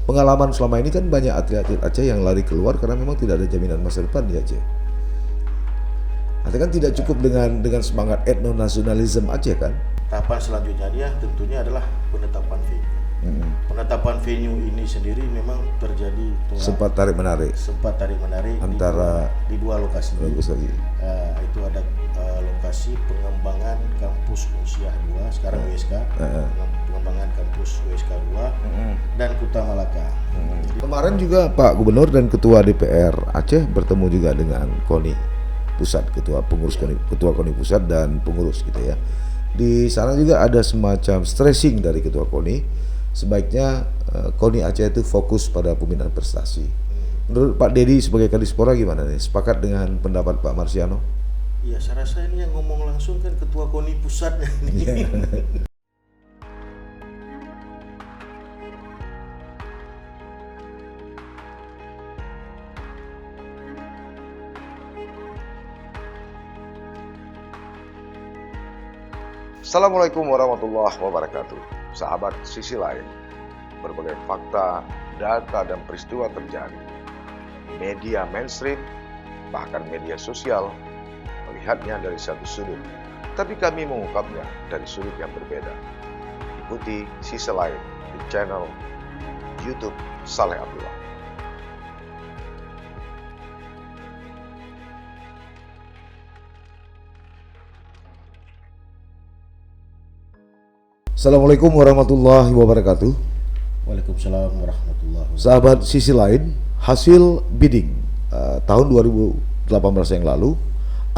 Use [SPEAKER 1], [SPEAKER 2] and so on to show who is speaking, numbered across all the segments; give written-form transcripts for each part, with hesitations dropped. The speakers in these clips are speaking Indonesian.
[SPEAKER 1] pengalaman selama ini kan banyak atlet-atlet Aceh yang lari keluar karena memang tidak ada jaminan masa depan di Aceh. Artinya kan tidak cukup dengan semangat etno-nasionalisme Aceh kan?
[SPEAKER 2] Tahapan selanjutnya dia tentunya adalah penetapan venue. Penetapan venue ini sendiri memang terjadi
[SPEAKER 1] sempat tarik menarik
[SPEAKER 2] antara di dua lokasi.
[SPEAKER 1] Bagus lagi.
[SPEAKER 2] Itu ada lokasi pengembangan kampus Unsyiah 2 sekarang WSK, pengembangan kampus WSK 2 dan Kuta Malaka.
[SPEAKER 1] Kemarin juga Pak Gubernur dan Ketua DPR Aceh bertemu juga dengan KONI Pusat, ketua KONI Pusat dan pengurus gitu ya. Di sana juga ada semacam stressing dari Ketua KONI. Sebaiknya KONI Aceh itu fokus pada pembinaan prestasi. Menurut Pak Dedi sebagai Kadispora gimana nih? Sepakat dengan pendapat Pak Marsiano?
[SPEAKER 2] Iya, saya rasa ini yang ngomong langsung kan Ketua KONI Pusatnya ini.
[SPEAKER 1] Assalamualaikum warahmatullahi wabarakatuh. Sahabat Sisi Lain, berbagai fakta, data, dan peristiwa terjadi. Media mainstream, bahkan media sosial, melihatnya dari satu sudut, tapi kami mengungkapnya dari sudut yang berbeda. Ikuti Sisi Lain di channel YouTube Saleh Abdullah. Assalamualaikum warahmatullahi wabarakatuh.
[SPEAKER 2] Waalaikumsalam warahmatullahi wabarakatuh.
[SPEAKER 1] Sahabat Sisi Lain, hasil bidding tahun 2018 yang lalu,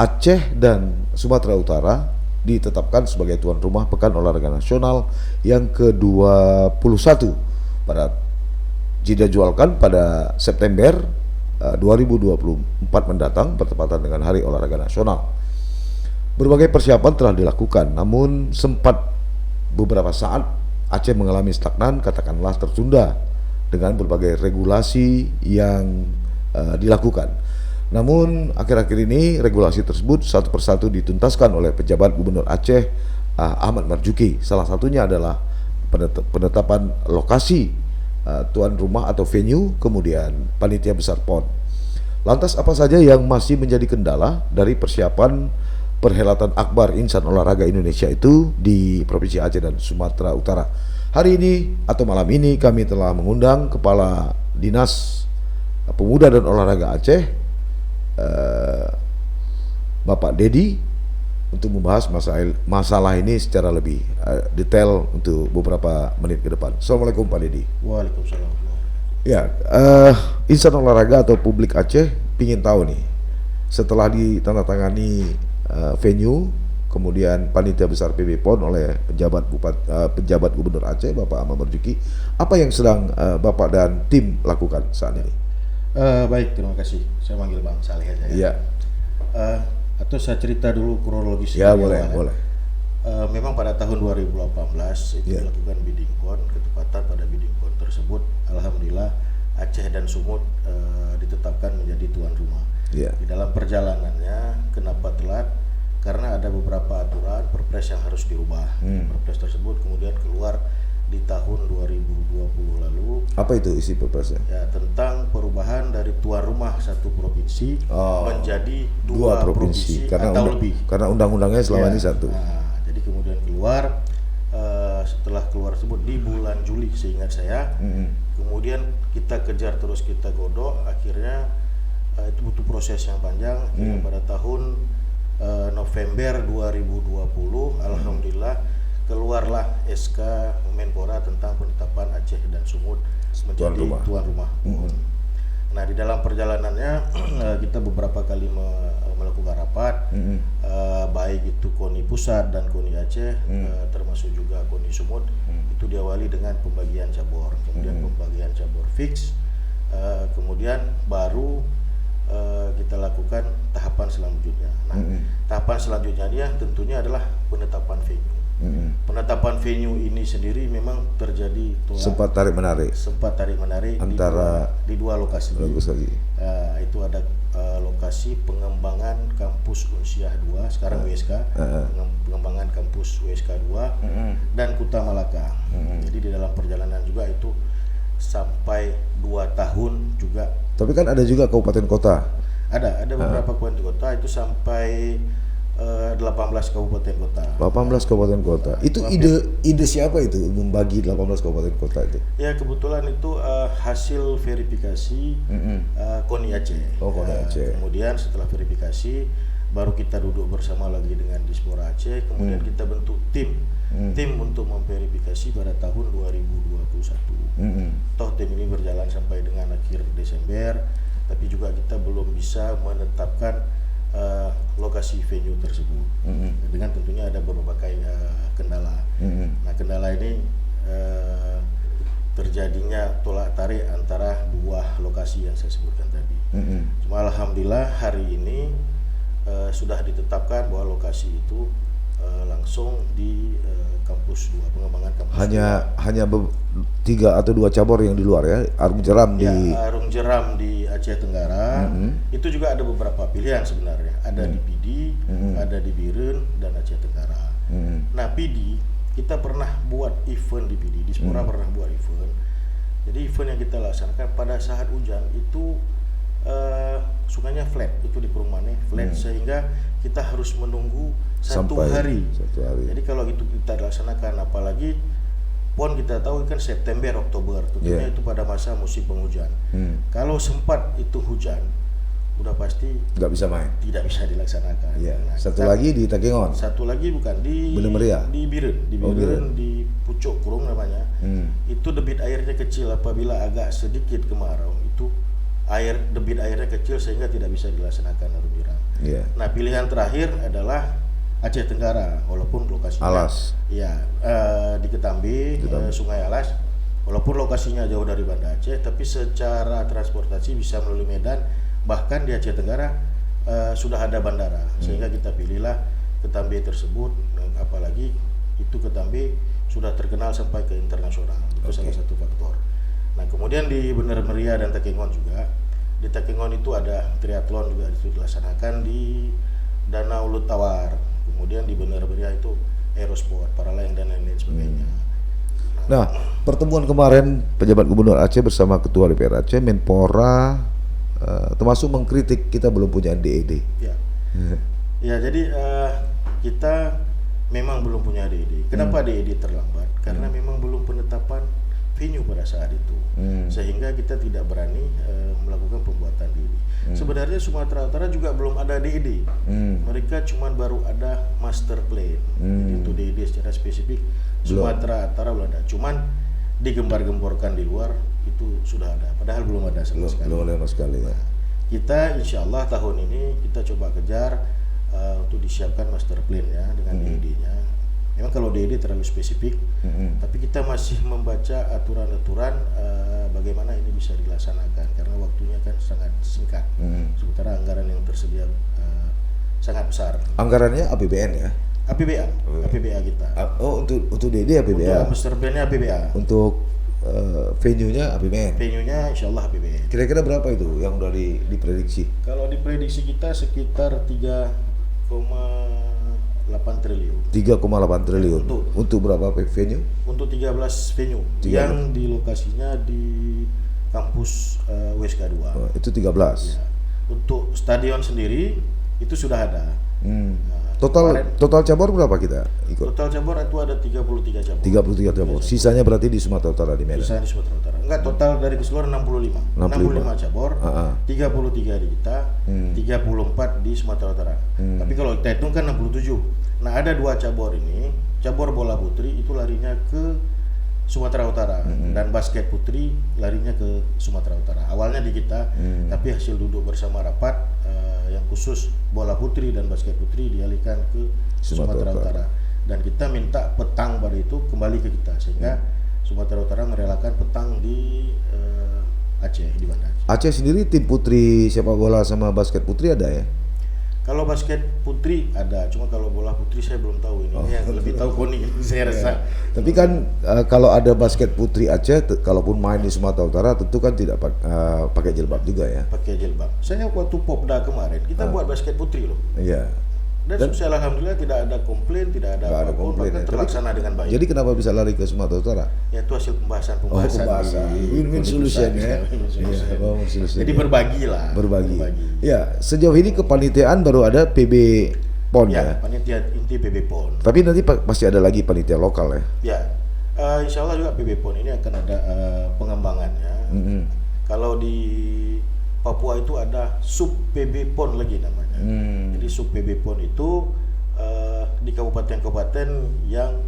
[SPEAKER 1] Aceh dan Sumatera Utara ditetapkan sebagai tuan rumah Pekan Olahraga Nasional yang ke-21 pada dijadwalkan pada September 2024 mendatang bertepatan dengan Hari Olahraga Nasional. Berbagai persiapan telah dilakukan, namun sempat beberapa saat Aceh mengalami stagnan, katakanlah tertunda dengan berbagai regulasi yang dilakukan. Namun akhir-akhir ini regulasi tersebut satu persatu dituntaskan oleh pejabat Gubernur Aceh Ahmad Marzuki. Salah satunya adalah penetapan lokasi tuan rumah atau venue, kemudian panitia besar PON. Lantas apa saja yang masih menjadi kendala dari persiapan perhelatan akbar insan olahraga Indonesia itu di Provinsi Aceh dan Sumatera Utara? Hari ini atau malam ini kami telah mengundang Kepala Dinas Pemuda dan Olahraga Aceh, Bapak Dedi, untuk membahas masalah ini secara lebih detail untuk beberapa menit ke depan. Assalamualaikum Pak Dedi.
[SPEAKER 2] Waalaikumsalam.
[SPEAKER 1] Ya, insan olahraga atau publik Aceh ingin tahu nih, setelah ditandatangani venue, kemudian panitia besar PB PON oleh pejabat Gubernur Aceh Bapak Ahmad Marzuki, apa yang sedang Bapak dan tim lakukan saat ini?
[SPEAKER 2] Baik, terima kasih. Saya manggil Bang Saleh aja ya.
[SPEAKER 1] Iya.
[SPEAKER 2] Atau saya cerita dulu kronologis.
[SPEAKER 1] Ya, boleh.
[SPEAKER 2] Memang pada tahun 2018 itu dilakukan bidding PON, ketepatan pada bidding PON tersebut, alhamdulillah Aceh dan Sumut ditetapkan menjadi tuan rumah.
[SPEAKER 1] Yeah.
[SPEAKER 2] Di dalam perjalanannya kenapa telat? Karena ada beberapa aturan perpres yang harus dirubah. Perpres tersebut kemudian keluar di tahun 2020 lalu.
[SPEAKER 1] Apa itu isi perpresnya?
[SPEAKER 2] Ya, tentang perubahan dari tuan rumah satu provinsi menjadi dua provinsi atau lebih.
[SPEAKER 1] Karena undang-undangnya selama ini satu.
[SPEAKER 2] Nah, jadi kemudian keluar, setelah keluar tersebut di bulan Juli seingat saya. Kemudian kita kejar terus, kita godok, akhirnya itu butuh proses yang panjang. Pada tahun November 2020 alhamdulillah keluarlah SK Menpora tentang penetapan Aceh dan Sumut menjadi tuan rumah. Nah, di dalam perjalanannya kita beberapa kali melakukan rapat, baik itu KONI Pusat dan KONI Aceh, termasuk juga KONI Sumut. Itu diawali dengan pembagian cabur, kemudian pembagian cabur fix, kemudian baru kita lakukan tahapan selanjutnya. Nah, tahapan selanjutnya dia tentunya adalah penetapan venue. Penetapan venue ini sendiri memang terjadi
[SPEAKER 1] sempat tarik menarik
[SPEAKER 2] antara di dua lokasi.
[SPEAKER 1] Bagus lagi.
[SPEAKER 2] Itu ada lokasi pengembangan kampus Unsyiah 2 sekarang WSK, pengembangan kampus WSK 2 dan Kuta Malaka. Jadi di dalam perjalanan juga itu sampai 2 tahun juga.
[SPEAKER 1] Tapi kan ada juga kabupaten kota.
[SPEAKER 2] Ada beberapa kabupaten kota itu sampai 18 kabupaten kota.
[SPEAKER 1] 18 kabupaten kota. Itu ide siapa itu membagi 18 kabupaten kota itu?
[SPEAKER 2] Ya kebetulan itu hasil verifikasi KONI Aceh.
[SPEAKER 1] Oh, KONI Aceh.
[SPEAKER 2] Kemudian setelah verifikasi baru kita duduk bersama lagi dengan Dispora Aceh, kemudian kita bentuk tim untuk memverifikasi pada tahun 2021. Toh tim ini berjalan sampai dengan akhir Desember, tapi juga kita belum bisa menetapkan lokasi venue tersebut. Dengan tentunya ada berbagai kendala. Nah, kendala ini terjadinya tolak tarik antara dua lokasi yang saya sebutkan tadi. Cuma alhamdulillah hari ini sudah ditetapkan bahwa lokasi itu langsung di kampus 2, pengembangan kampus 2.
[SPEAKER 1] Hanya 3 atau 2 cabur yang di luar ya. Arung Jeram
[SPEAKER 2] Arung Jeram di Aceh Tenggara. Itu juga ada beberapa pilihan sebenarnya. Ada di Pidi, ada di Biren dan Aceh Tenggara. Nah, Pidi kita pernah buat event di Pidi, Dispora pernah buat event. Jadi event yang kita laksanakan pada saat hujan itu sungainya flat, itu di Perumane flat, sehingga kita harus menunggu satu hari. Jadi kalau itu kita laksanakan, apalagi PON kita tahu kan September Oktober, tentunya itu pada masa musim penghujan. Kalau sempat itu hujan, udah pasti
[SPEAKER 1] nggak bisa main,
[SPEAKER 2] tidak bisa dilaksanakan.
[SPEAKER 1] Nah, satu lagi di Takengon,
[SPEAKER 2] satu lagi bukan di
[SPEAKER 1] Bener Meriah,
[SPEAKER 2] di Biren, di Pucuk Kurung namanya. Itu debit airnya kecil, apabila agak sedikit kemarau itu debit airnya kecil sehingga tidak bisa dilaksanakan Arung Jeram. Nah, pilihan terakhir adalah Aceh Tenggara, walaupun lokasinya
[SPEAKER 1] Alas,
[SPEAKER 2] di Ketambi, Sungai Alas, walaupun lokasinya jauh dari Banda Aceh, tapi secara transportasi bisa melalui Medan, bahkan di Aceh Tenggara sudah ada bandara, sehingga kita pilihlah Ketambi tersebut. Apalagi itu Ketambi sudah terkenal sampai ke internasional, itu salah satu faktor. Nah, kemudian di Bener Meriah dan Takengon juga. Di Takengon itu ada triathlon juga itu dilaksanakan di Danau Lutawar. Kemudian di Bener Meriah itu aerosport, paralayang dan lain-lain sebagainya.
[SPEAKER 1] Nah, pertemuan kemarin pejabat Gubernur Aceh bersama Ketua DPR Aceh, Menpora, termasuk mengkritik kita belum punya DED.
[SPEAKER 2] Ya, jadi kita memang belum punya DED. Kenapa DED terlambat? Karena memang belum penetapan venue pada saat itu, sehingga kita tidak berani melakukan pembuatan DED. Sebenarnya Sumatera Utara juga belum ada DED. Mereka cuma baru ada master plan. Jadi untuk DED secara spesifik Sumatera Utara belum ada. Cuman digembar-gemborkan di luar itu sudah ada. Padahal belum ada sama sekali.
[SPEAKER 1] Belum ada sama sekali.
[SPEAKER 2] Nah, kita insya Allah tahun ini kita coba kejar untuk disiapkan master plan ya dengan DED-nya. Memang kalau DED terlalu spesifik, tapi kita masih membaca aturan-aturan bagaimana ini bisa dilaksanakan karena waktunya kan sangat singkat. Sementara anggaran yang tersedia sangat besar.
[SPEAKER 1] Anggarannya APBN ya?
[SPEAKER 2] APBA kita.
[SPEAKER 1] Oh, untuk DED APBA.
[SPEAKER 2] Untuk master plan-nya APBA.
[SPEAKER 1] Untuk venue-nya APBN.
[SPEAKER 2] Venue-nya insya Allah APBN.
[SPEAKER 1] Kira-kira berapa itu yang udah diprediksi?
[SPEAKER 2] Kalau diprediksi kita sekitar 3,8 triliun.
[SPEAKER 1] 3,8 triliun. Untuk berapa venue?
[SPEAKER 2] Untuk 13 venue yang di lokasinya di kampus WSK 2.
[SPEAKER 1] Oh, itu 13.
[SPEAKER 2] Ya. Untuk stadion sendiri itu sudah ada.
[SPEAKER 1] Total cabur berapa kita ikut?
[SPEAKER 2] Total cabur itu ada 33 cabur.
[SPEAKER 1] 33 cabur. Sisanya berarti di Sumatera Utara di Medan.
[SPEAKER 2] Sisanya di Sumatera Utara. Enggak, total dari keseluruhan 65 cabur. 33 di kita, 34 di Sumatera Utara. Tapi kalau kita hitung kan 67. Nah, ada 2 cabur ini. Cabur bola putri itu larinya ke Sumatera Utara dan basket putri larinya ke Sumatera Utara. Awalnya di kita, tapi hasil duduk bersama rapat yang khusus bola putri dan basket putri dialihkan ke Sumatera Utara. Dan kita minta petang pada itu kembali ke kita, sehingga Sumatera Utara merelakan petang di Aceh, di Banda Aceh.
[SPEAKER 1] Aceh sendiri tim putri sepak bola sama basket putri ada ya?
[SPEAKER 2] Kalau basket putri ada, cuma kalau bola putri saya belum tahu ini. Yang lebih tahu KONI saya rasa.
[SPEAKER 1] Tapi kan kalau ada basket putri Aceh, kalaupun main di Sumatera Utara tentu kan tidak pakai jilbab juga ya?
[SPEAKER 2] Pakai jilbab. Saya waktu Popda kemarin kita buat basket putri loh.
[SPEAKER 1] Iya.
[SPEAKER 2] Dan sukses, alhamdulillah tidak ada komplain, tidak ada
[SPEAKER 1] Nggak ada
[SPEAKER 2] apapun,
[SPEAKER 1] komplain
[SPEAKER 2] bahkan
[SPEAKER 1] ya.
[SPEAKER 2] terlaksana dengan baik.
[SPEAKER 1] Jadi kenapa bisa lari ke Sumatera Utara?
[SPEAKER 2] Ya itu hasil pembahasan
[SPEAKER 1] Pembahasan. Win-win
[SPEAKER 2] Koni
[SPEAKER 1] solution
[SPEAKER 2] Pusat,
[SPEAKER 1] ya.
[SPEAKER 2] win-win solution.
[SPEAKER 1] Iya, win-win solution,
[SPEAKER 2] Jadi
[SPEAKER 1] ya.
[SPEAKER 2] berbagi lah.
[SPEAKER 1] Berbagi. Ya, sejauh ini kepanitiaan baru ada PB PON
[SPEAKER 2] Ya,
[SPEAKER 1] ya.
[SPEAKER 2] panitia inti PB PON.
[SPEAKER 1] Tapi nanti pasti ada lagi panitia lokal ya.
[SPEAKER 2] Ya, insya Allah juga PB PON ini akan ada pengembangannya. Kalau di Papua itu ada sub PB PON lagi namanya. Jadi sub PB PON itu di kabupaten-kabupaten yang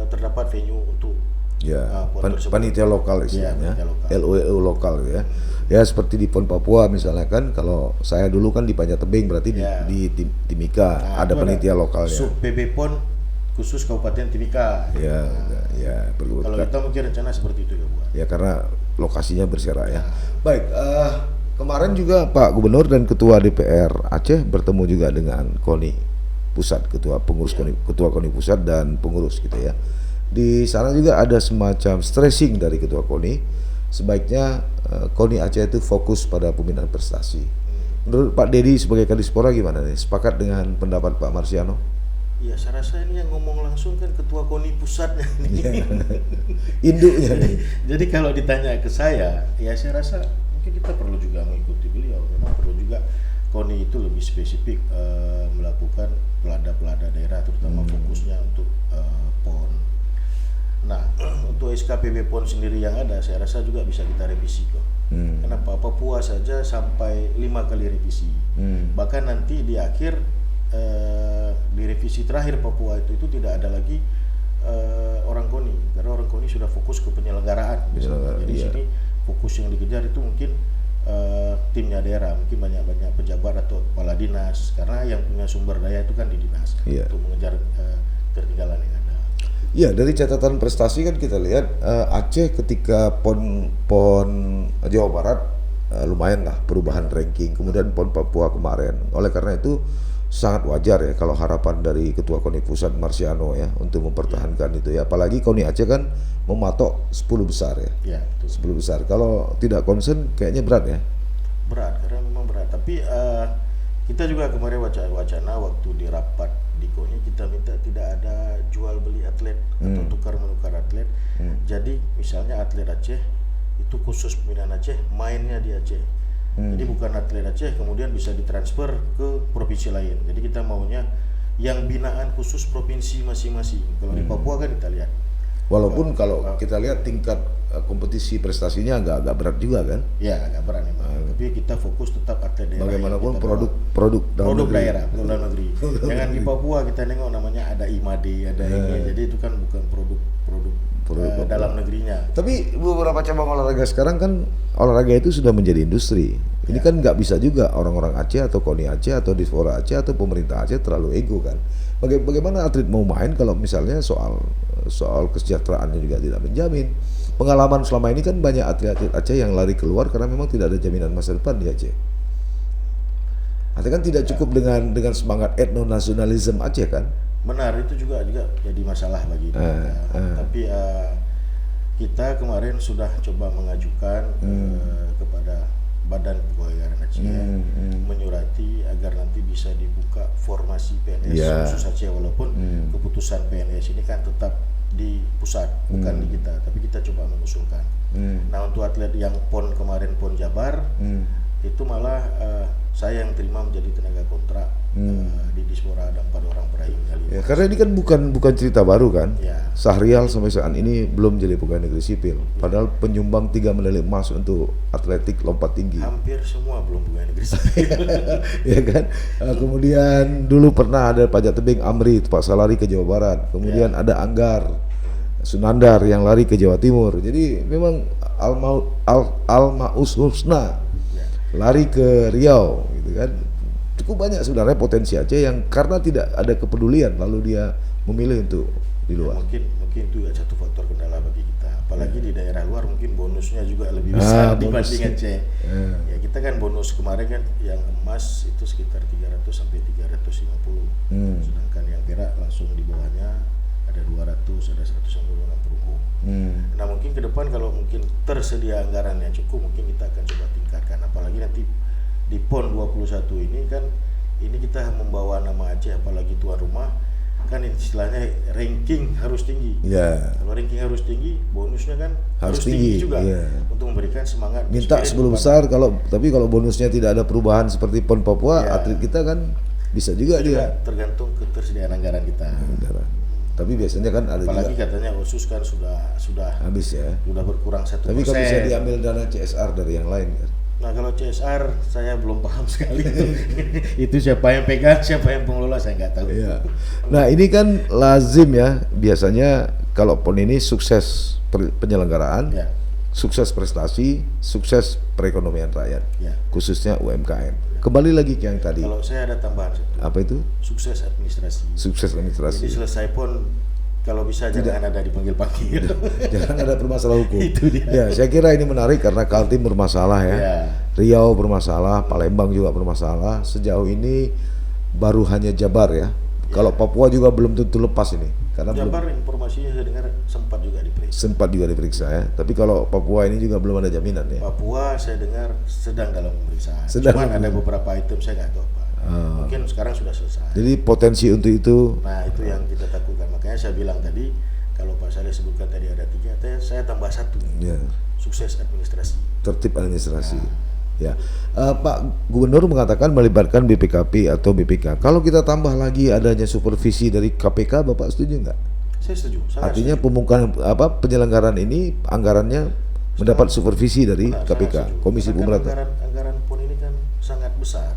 [SPEAKER 2] terdapat venue untuk
[SPEAKER 1] Ya,
[SPEAKER 2] PON tersebut.
[SPEAKER 1] panitia lokal istilahnya,
[SPEAKER 2] panitia lokal.
[SPEAKER 1] LOEU lokal ya. Ya seperti di PON Papua misalnya kan, kalau saya dulu kan di Panjat Tebing berarti
[SPEAKER 2] Ya.
[SPEAKER 1] di Timika ada
[SPEAKER 2] itu
[SPEAKER 1] panitia lokalnya.
[SPEAKER 2] Sub PB PON khusus Kabupaten Timika.
[SPEAKER 1] Ya, ya perlu.
[SPEAKER 2] Kalau kita mungkin rencana seperti itu ya, Bu.
[SPEAKER 1] Ya karena lokasinya berserak ya. Baik, kemarin juga Pak Gubernur dan Ketua DPR Aceh bertemu juga dengan KONI Pusat, Ketua Pengurus KONI, Ketua KONI Pusat dan pengurus gitu ya. Di sana juga ada semacam stressing dari Ketua KONI, sebaiknya KONI Aceh itu fokus pada pembinaan prestasi. Menurut Pak Dedi sebagai Kadispora gimana nih? Sepakat dengan pendapat Pak Marsiano?
[SPEAKER 2] Ya, saya rasa ini yang ngomong langsung kan Ketua KONI Pusatnya ini.
[SPEAKER 1] Induknya nih.
[SPEAKER 2] Jadi kalau ditanya ke saya, ya saya rasa mungkin kita perlu juga mengikuti beliau. Memang perlu juga KONI itu lebih spesifik melakukan pelada-pelada daerah, terutama fokusnya untuk PON. Nah, untuk SKPB PON sendiri yang ada, saya rasa juga bisa kita revisi kok. Kenapa? Papua saja sampai 5 kali revisi. Bahkan nanti di akhir di revisi terakhir Papua itu tidak ada lagi orang KONI, karena orang KONI sudah fokus ke penyelenggaraan. Jadi sini fokus yang dikejar itu mungkin timnya daerah, mungkin banyak pejabat atau kepala dinas, karena yang punya sumber daya itu kan di dinas untuk mengejar ketertinggalan yang ada.
[SPEAKER 1] Ya, dari catatan prestasi kan kita lihat Aceh ketika PON Jawa Barat lumayan lah perubahan ranking, kemudian PON Papua kemarin. Oleh karena itu sangat wajar ya kalau harapan dari Ketua KONI Pusat Marsiano ya untuk mempertahankan itu ya. Apalagi KONI Aceh kan mematok 10 besar ya.
[SPEAKER 2] Ya, betul.
[SPEAKER 1] 10 besar. Kalau tidak concern kayaknya berat ya.
[SPEAKER 2] Berat, karena memang berat. Tapi kita juga kemarin wacana waktu di rapat di KONI, kita minta tidak ada jual beli atlet atau tukar menukar atlet. Jadi misalnya atlet Aceh itu khusus pembinaan Aceh, mainnya di Aceh. Jadi bukan atlet Aceh kemudian bisa ditransfer ke provinsi lain. Jadi kita maunya yang binaan khusus provinsi masing-masing. Kalau di Papua kan kita lihat.
[SPEAKER 1] Walaupun kalau kita lihat tingkat kompetisi prestasinya agak berat juga kan.
[SPEAKER 2] Ya, agak berat memang. Tapi kita fokus tetap atlet daerah.
[SPEAKER 1] Bagaimanapun produk dalam
[SPEAKER 2] daerah, dalam negeri. Jangan di Papua kita nengok namanya ada IMADE, ada ini. Jadi itu kan bukan produk dalam negerinya.
[SPEAKER 1] Tapi beberapa cabang olahraga sekarang kan olahraga itu sudah menjadi industri. Ini kan nggak bisa juga orang-orang Aceh atau KONI Aceh atau Dispora Aceh atau pemerintah Aceh terlalu ego kan. Bagaimana atlet mau main kalau misalnya soal kesejahteraannya juga tidak menjamin. Pengalaman selama ini kan banyak atlet-atlet Aceh yang lari keluar karena memang tidak ada jaminan masa depan di Aceh. Artinya kan tidak cukup dengan semangat etno-nasionalisme Aceh kan.
[SPEAKER 2] Benar, itu juga jadi masalah bagi kita. Tapi kita kemarin sudah coba mengajukan kepada Badan Kepegawaian Aceh menyurati agar nanti bisa dibuka formasi PNS khusus Aceh, walaupun keputusan PNS ini kan tetap di pusat, bukan di kita, tapi kita coba mengusulkan. Nah, untuk atlet yang PON kemarin, PON Jabar, itu malah saya yang terima menjadi tenaga kontrak di Dispora, ada 4 orang peraih medali.
[SPEAKER 1] Ya, karena ini kan bukan cerita baru kan.
[SPEAKER 2] Ya.
[SPEAKER 1] Sahrial sampai saat ini belum jadi pegawai negeri sipil. Padahal penyumbang 3 medali emas untuk atletik lompat tinggi.
[SPEAKER 2] Hampir semua belum pegawai negeri sipil.
[SPEAKER 1] Ya kan. Kemudian dulu pernah ada Panjat Tebing Amri terpaksa lari ke Jawa Barat. Kemudian ada Anggar Sunandar yang lari ke Jawa Timur. Jadi memang Al-Ma'us Husna lari ke Riau gitu kan. Cukup banyak sebenarnya potensi Aceh yang karena tidak ada kepedulian lalu dia memilih untuk di luar.
[SPEAKER 2] Ya, mungkin itu satu faktor kendala bagi kita. Apalagi di daerah luar mungkin bonusnya juga lebih besar dibanding Aceh. Ya, kita kan bonus kemarin kan yang emas itu sekitar 300 sampai 350. Sedangkan yang perak langsung di bawahnya ada 200, ada 160 perunggu. Nah, mungkin ke depan kalau mungkin tersedia anggaran yang cukup, mungkin kita akan coba tingkatkan. Apalagi nanti di PON 21 ini kan ini kita membawa nama Aceh, apalagi tuan rumah, kan istilahnya ranking harus tinggi.
[SPEAKER 1] Ya.
[SPEAKER 2] Kalau ranking harus tinggi, bonusnya kan
[SPEAKER 1] Harus tinggi
[SPEAKER 2] juga
[SPEAKER 1] iya.
[SPEAKER 2] untuk memberikan semangat.
[SPEAKER 1] Minta
[SPEAKER 2] spirit
[SPEAKER 1] 10
[SPEAKER 2] kepada-
[SPEAKER 1] besar tapi kalau bonusnya tidak ada perubahan seperti PON Papua,
[SPEAKER 2] Ya.
[SPEAKER 1] atlet kita kan bisa juga
[SPEAKER 2] Itu juga
[SPEAKER 1] dia.
[SPEAKER 2] tergantung ketersediaan anggaran kita.
[SPEAKER 1] Tapi biasanya kan ada
[SPEAKER 2] Apalagi
[SPEAKER 1] juga
[SPEAKER 2] katanya khusus kan sudah
[SPEAKER 1] habis ya.
[SPEAKER 2] berkurang 1%.
[SPEAKER 1] Tapi kan bisa diambil dana CSR dari yang lain kan.
[SPEAKER 2] Nah kalau CSR saya belum paham sekali itu siapa yang pegang, siapa yang pengelola saya nggak tahu.
[SPEAKER 1] Iya. Nah ini kan lazim ya, biasanya kalau PON ini sukses penyelenggaraan,
[SPEAKER 2] Ya.
[SPEAKER 1] sukses prestasi, sukses perekonomian rakyat,
[SPEAKER 2] Ya.
[SPEAKER 1] khususnya UMKM. Kembali lagi ke yang tadi,
[SPEAKER 2] Kalau saya ada tambahan satu,
[SPEAKER 1] apa itu?
[SPEAKER 2] sukses administrasi.
[SPEAKER 1] Sukses
[SPEAKER 2] Jadi
[SPEAKER 1] administrasi.
[SPEAKER 2] selesai pun kalau bisa jangan ada dipanggil-panggil.
[SPEAKER 1] Jangan ada permasalahan hukum.
[SPEAKER 2] Itu dia.
[SPEAKER 1] Ya, saya kira ini menarik karena Kaltim bermasalah ya.
[SPEAKER 2] Ya.
[SPEAKER 1] Riau bermasalah, Palembang juga bermasalah. Sejauh ini baru hanya Jabar ya. Kalau Papua juga belum tentu lepas ini, karena belum
[SPEAKER 2] Jabar informasinya saya dengar sempat juga diperiksa.
[SPEAKER 1] sempat juga diperiksa ya. Tapi kalau Papua ini juga belum ada jaminan ya.
[SPEAKER 2] Papua saya dengar sedang dalam pemeriksaan.
[SPEAKER 1] Sedang.
[SPEAKER 2] Cuman ada beberapa item saya nggak tahu apa. Mungkin sekarang sudah selesai.
[SPEAKER 1] Jadi potensi untuk itu
[SPEAKER 2] Nah itu yang kita takutkan. Makanya saya bilang tadi kalau Pak Saleh sebutkan tadi ada 3, saya tambah 1.
[SPEAKER 1] ya,
[SPEAKER 2] Sukses administrasi.
[SPEAKER 1] tertib administrasi. Ya, Pak Gubernur mengatakan melibatkan BPKP atau BPK. Kalau kita tambah lagi adanya supervisi dari KPK, Bapak setuju nggak?
[SPEAKER 2] Saya setuju. Sangat
[SPEAKER 1] Artinya
[SPEAKER 2] setuju.
[SPEAKER 1] pembukaan penyelenggaraan ini anggarannya mendapat supervisi dari
[SPEAKER 2] Nah, sangat
[SPEAKER 1] KPK,
[SPEAKER 2] setuju.
[SPEAKER 1] Komisi
[SPEAKER 2] Karena kan
[SPEAKER 1] Pemberantasan.
[SPEAKER 2] anggaran PON ini kan sangat besar.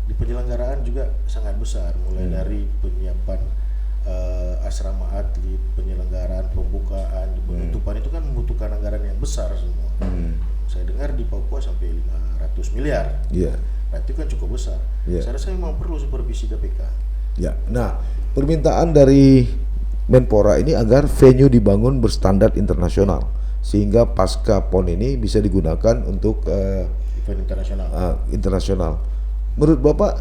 [SPEAKER 2] Di penyelenggaraan juga sangat besar, mulai dari penyiapan asrama atlet, penyelenggaraan, pembukaan, penutupan itu kan membutuhkan anggaran yang besar semua. Saya dengar di Papua sampai 500 miliar.
[SPEAKER 1] Iya.
[SPEAKER 2] Nah, itu kan cukup besar.
[SPEAKER 1] Iya.
[SPEAKER 2] Saya rasa memang perlu supervisi KPK.
[SPEAKER 1] Ya. Nah, permintaan dari Menpora ini agar venue dibangun berstandar internasional sehingga pasca PON ini bisa digunakan untuk
[SPEAKER 2] Event internasional.
[SPEAKER 1] internasional. Menurut Bapak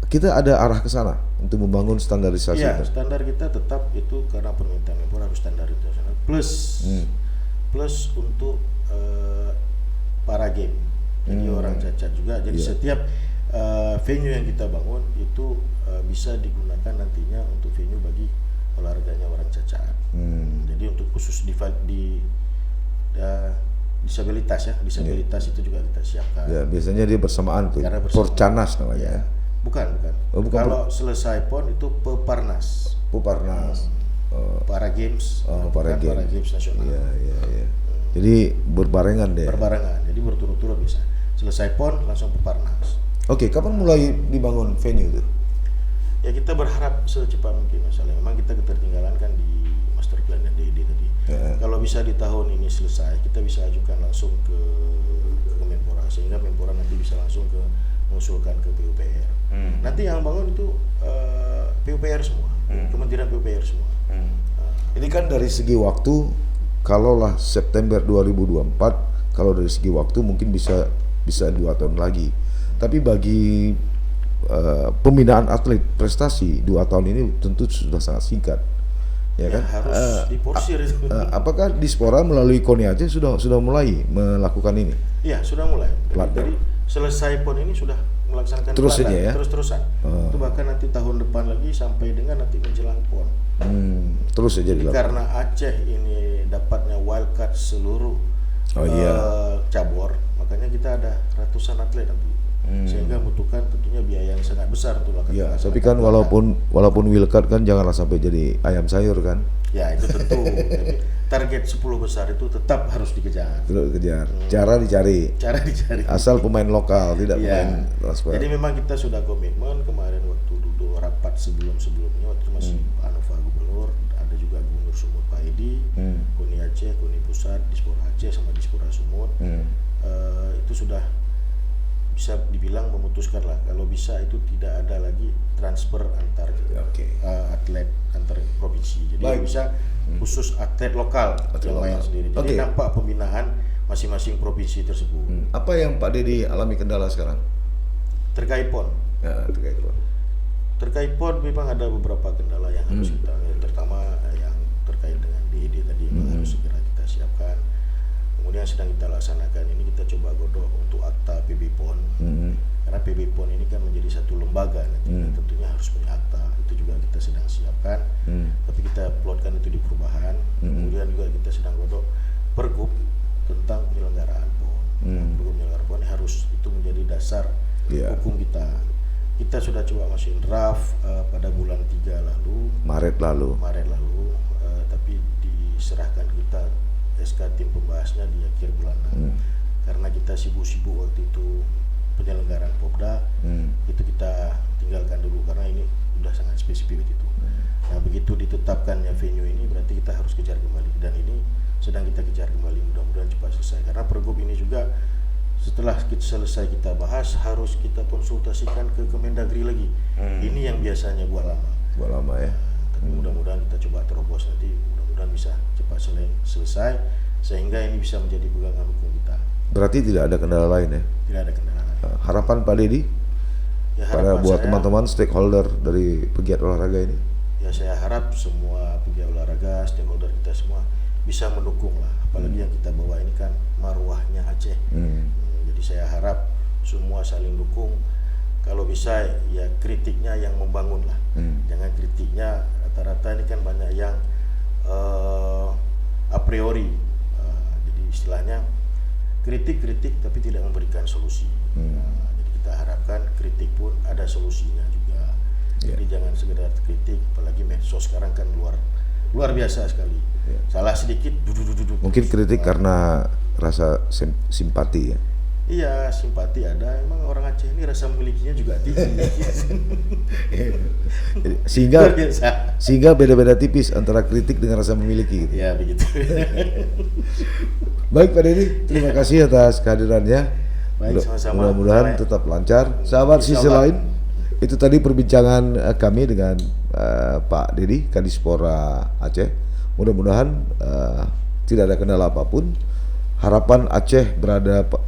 [SPEAKER 1] kita ada arah ke sana untuk membangun standarisasi
[SPEAKER 2] Iya,
[SPEAKER 1] itu?
[SPEAKER 2] standar kita tetap itu karena permintaan Menpora harus standar internasional. Plus untuk para game. Jadi orang cacat juga. Jadi setiap venue yang kita bangun itu bisa digunakan nantinya untuk venue bagi olahraganya orang cacat. Jadi untuk khusus disabilitas ya, disabilitas itu juga kita siapkan.
[SPEAKER 1] Ya, biasanya dia bersamaan tuh.
[SPEAKER 2] Karena bersamaan.
[SPEAKER 1] Porcanas namanya.
[SPEAKER 2] Ya. Bukan.
[SPEAKER 1] Oh, bukan.
[SPEAKER 2] Kalau selesai PON itu Peparnas.
[SPEAKER 1] Puparnas.
[SPEAKER 2] Para games,
[SPEAKER 1] Para
[SPEAKER 2] bukan para
[SPEAKER 1] games.
[SPEAKER 2] games nasional.
[SPEAKER 1] Iya. Jadi berbarengan deh.
[SPEAKER 2] Berbarengan, jadi berturut-turut bisa. Selesai PON langsung Peparnas.
[SPEAKER 1] Oke, kapan mulai dibangun venue itu?
[SPEAKER 2] Ya kita berharap secepat mungkin masalah. Memang kita ketertinggalan kan di master plan dan DED tadi. Kalau bisa di tahun ini selesai, kita bisa ajukan langsung ke Menpora sehingga Menpora nanti bisa langsung mengusulkan ke PUPR. Nanti yang bangun itu PUPR semua, Kementerian PUPR semua.
[SPEAKER 1] Ini kan dari segi waktu, kalaulah September 2024, kalau dari segi waktu mungkin bisa 2 tahun lagi. Tapi bagi pembinaan atlet prestasi 2 tahun ini tentu sudah sangat singkat, ya kan?
[SPEAKER 2] Harus diporsir itu.
[SPEAKER 1] Apakah Dispora melalui KONI Aceh sudah mulai melakukan ini?
[SPEAKER 2] Iya, sudah mulai.
[SPEAKER 1] Pelatnas.
[SPEAKER 2] Jadi selesai PON ini sudah melaksanakan
[SPEAKER 1] Terus
[SPEAKER 2] pelatnas,
[SPEAKER 1] ini ya?
[SPEAKER 2] terus-terusan. Itu bahkan nanti tahun depan lagi sampai dengan nanti menjelang PON.
[SPEAKER 1] Terus saja
[SPEAKER 2] Jadi
[SPEAKER 1] dilakukan.
[SPEAKER 2] karena Aceh ini dapatnya wildcard seluruh cabur, makanya kita ada ratusan atlet nanti. Sehingga membutuhkan tentunya biaya yang sangat besar untuk melakukan.
[SPEAKER 1] Ya, tapi kan walaupun wildcard kan janganlah sampai jadi ayam sayur kan.
[SPEAKER 2] Ya itu tentu. Tapi target 10 besar itu tetap harus dikejar.
[SPEAKER 1] Terus kejar. Cara dicari.
[SPEAKER 2] Cara dicari.
[SPEAKER 1] Asal pemain lokal, tidak pemain
[SPEAKER 2] Ya.
[SPEAKER 1] transfer.
[SPEAKER 2] Jadi memang kita sudah komitmen kemarin waktu duduk rapat sebelumnya waktu masih Pak Nova Gubernur, ada juga Gubernur Sumut Pak Edi, KONI Aceh, KONI Pusat, Dispora Aceh sama Dispora Sumut. Itu sudah bisa dibilang memutuskan lah kalau bisa itu tidak ada lagi transfer antar atlet antar provinsi. Jadi
[SPEAKER 1] Baik.
[SPEAKER 2] bisa khusus atlet lokal yang main sendiri. Jadi nampak pembinaan masing-masing provinsi tersebut.
[SPEAKER 1] Apa yang Pak Dedi alami kendala sekarang?
[SPEAKER 2] Terkait PON.
[SPEAKER 1] Ya, terkait Pak.
[SPEAKER 2] Terkait PON memang ada beberapa kendala yang harus kita, terutama yang terkait dengan DED tadi yang harus segera kita siapkan. Kemudian sedang kita laksanakan ini, kita coba godok untuk akta PB PON. Karena HPB PON ini kan menjadi satu lembaga nanti tentunya harus punya akta, itu juga kita sedang siapkan, tapi kita plotkan itu di perubahan. Kemudian juga kita sedang godok pergub tentang penyelenggaraan PON. Pergub penyelenggaraan PON harus itu menjadi dasar hukum kita. Kita sudah coba masukin draft pada bulan 3 lalu, Maret lalu, tapi diserahkan kita SK tim pembahasnya di akhir bulan. Karena kita sibuk-sibuk waktu itu penyelenggaraan Popda, itu kita tinggalkan dulu karena ini sudah sangat spesifik itu. Nah, begitu ditetapkannya venue ini berarti kita harus kejar kembali, dan ini sedang kita kejar kembali, mudah-mudahan cepat selesai. Karena pergub ini juga setelah selesai kita bahas harus kita konsultasikan ke Kemendagri lagi. Ini yang biasanya buat lama ya. Tapi mudah-mudahan kita coba terobos nanti, mudah-mudahan bisa cepat selesai sehingga ini bisa menjadi pegangan hukum kita.
[SPEAKER 1] Berarti tidak ada kendala lain ya?
[SPEAKER 2] Tidak ada kendala lain.
[SPEAKER 1] Harapan Pak Dedi pada buat teman-teman stakeholder dari pegiat olahraga ini?
[SPEAKER 2] Ya, saya harap semua pegiat olahraga, stakeholder kita semua bisa mendukung lah. Apalagi yang kita bawa ini kan marwahnya Aceh. Jadi saya harap semua saling dukung. Kalau bisa ya kritiknya yang membangun lah. Jangan kritiknya rata-rata ini kan banyak yang a priori. Jadi istilahnya kritik tapi tidak memberikan solusi. Jadi kita harapkan kritik pun ada solusinya juga. Jadi jangan sekedar kritik, apalagi medsos sekarang kan luar biasa sekali. Salah sedikit duduk.
[SPEAKER 1] Mungkin kritik karena rasa simpati ya.
[SPEAKER 2] Iya, simpati ada. Emang orang Aceh ini rasa memilikinya juga tinggi.
[SPEAKER 1] sehingga beda-beda tipis antara kritik dengan rasa memiliki gitu.
[SPEAKER 2] Ya, begitu.
[SPEAKER 1] Baik Pak Dedi, terima kasih atas kehadirannya.
[SPEAKER 2] Baik, sama-sama.
[SPEAKER 1] Mudah-mudahan tetap lancar. Sahabat sisi lain, itu tadi perbincangan kami dengan Pak Dedi, Kadispora Aceh. Mudah-mudahan tidak ada kendala apapun. Harapan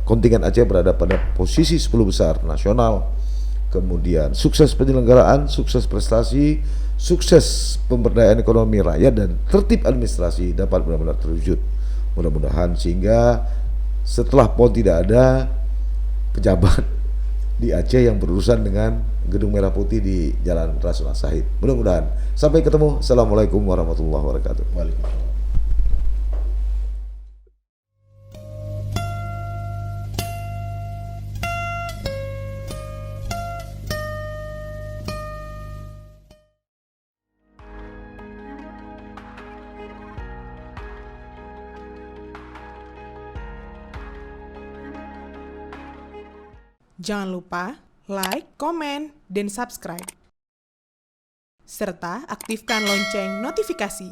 [SPEAKER 1] kontingen Aceh berada pada posisi 10 besar nasional. Kemudian sukses penyelenggaraan, sukses prestasi, sukses pemberdayaan ekonomi rakyat, dan tertib administrasi dapat benar-benar terwujud. Mudah-mudahan sehingga setelah PON tidak ada pejabat di Aceh yang berurusan dengan Gedung Merah Putih di Jalan Rasuna Said. Mudah-mudahan. Sampai ketemu. Assalamualaikum warahmatullahi wabarakatuh.
[SPEAKER 2] Waalaikumsalam.
[SPEAKER 3] Jangan lupa like, komen, dan subscribe. Serta aktifkan lonceng notifikasi.